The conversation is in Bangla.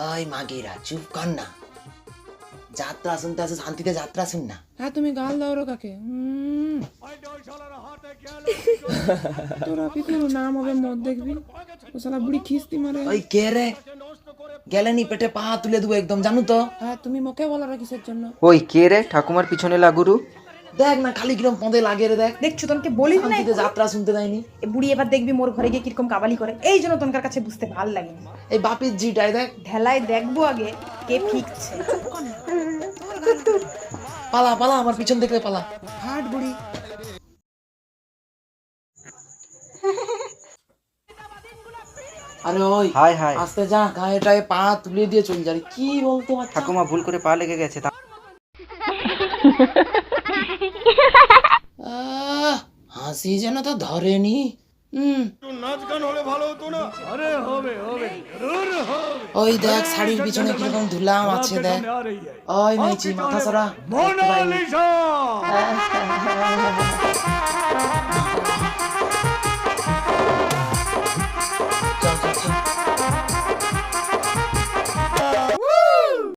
ওই মাগিরা চুপ কর না, যাত্রা শুনতে আসে শান্তিতে যাত্রা শুন না। হ্যাঁ তুমি গাল দাও রে কাকে। তোরা পিছনে নাম হবে মদ দেখবি, ও শালা বুড়ি খিস্তি মারে। ওই কে রে, গেলেনি পেটে পা তুলে দেবো একদম, জানো তো। হ্যাঁ তুমি মুখে বলো না কিসের জন্য। ওই কে রে ঠাকুমার পিছনে লাগুরু? দেখ না খালি কিরম পদে লাগে রে, দেখ দেখছো তোনকে বলিস না শান্তিতে যাত্রা শুনতে দেয়নি। এ বুড়ি এবার দেখবি মোর ঘরে গিয়ে কিরকম কাবালি করে, এই জন্য তোনকার কাছে বুঝতে ভাল লাগে না। এই বাপির জিটাই দেখ, ঢেলায় দেখবো আগে কে ফিকছে। পালা পালা, আমার পিছন দেখলে পালা। হাট বুড়ি। আরে ওই হাই হাই আস্তে যা, গায়ে টায়ে পা তুলে দিয়ে চলে যাবে, কি বলতো বাচ্চা। ঠাকুমা ভুল করে পা লেগে গেছে। হাসি যেন তো ধরেনি। ওই দেখ শাড়ির পিছনে কিরকম ধুলাম আছে, দেখ। ওই মেয়েছি মাথা সরা।